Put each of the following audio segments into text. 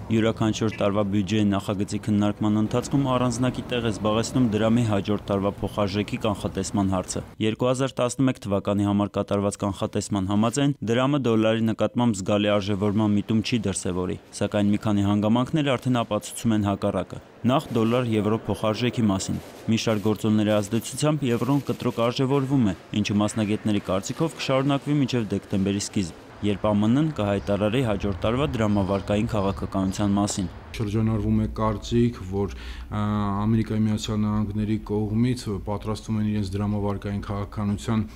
Յուրաքանչյուր տարվա բյուջեի նախագծի քննարկման ընթացքում առանձնակի տեղ է զբաղեցնում դրամի հաջորդ տարվա փոխարժեքի կանխատեսման հարցը։ 2011 թվականի համար կատարված կանխատեսման համաձայն դրամը դոլարի նկատմամբ զգալի արժևորման միտում չի դրսևորի, սակայն մի քանի հանգամանքներ արդեն ապացուցում են հակառակը։ Նախ դոլար-եվրո փոխարժեքի մասին։ Մի շարք գործոնների ազդեցությամբ եվրոն կտրուկ արժևորվում է, ինչը մասնագետների կարծիքով կշարունակվի մինչև դեկտեմբերի սկիզբ, երբ ԱՄՆ-ն կհայտարարի հաջորդ տարվա դրամավարկային քաղաքականության մասին։ Շրջանառվում է կարծիք, որ Ամերիկայի Միացյալ Նահանգների կողմից պատրաստվում են իրենց դրամավարկային քաղաքականության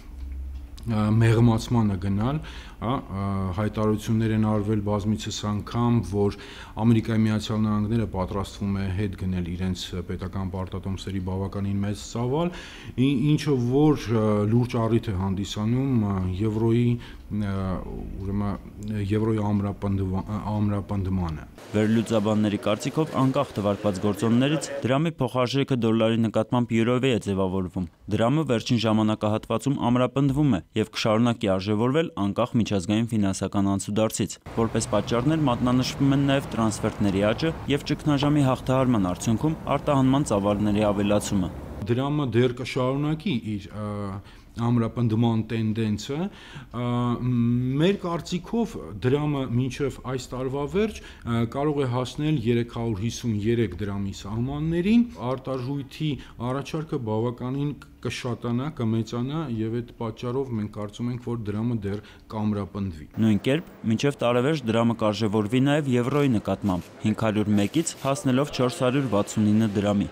մեղմացմանը գնալ, հայտարարություններ են արվել բազմիցս անգամ, որ Ամերիկայի Միացյալ Նահանգները պատրաստվում է հետ գնել իրենց պետական պարտատոմսերի բավականին մեծ ծավալ, ինչը որ լուրջ առիթ է հանդիսանում եվրոյի ամրապնդմանը։ Վերլուծաբանների կարծիքով անկախ թվարկված գործոններից դրամի փոխարժեքը դոլարի նկատմամբ յուրովե է ձևավորվում։ Դրամը վերջին ժամանակահատվածում ամրապնդվում է և կշարունակի արժևորվել անկախ միջազգային ֆինանսական անցուդարձից։ Որպես պատճառներ մատնանշվում են նաև տրանսֆերտների աճը և ճգնաժամի հաղթահարման արդյունքում արտահանման ծավալների ավելացումը։ Դրամը դեռ կշարունակի իր ամրապնդման տենդենսը, մեր կարծիքով դրամը մինչև այս տարվա վերջ կարող է հասնել 353 դրամի սահմաններին, արտարժույթի առաջարկը բավականին կշատանա, կմեծանա և այդ պատճառով մենք կարծում ենք, որ դրամը դեռ կամրապնդվի։ Նույն կերպ, մինչև տարեվերջ դրամը կարժևորվի նաև եվրոյի նկատմամբ 501-ից հասնելով 469 դրամի։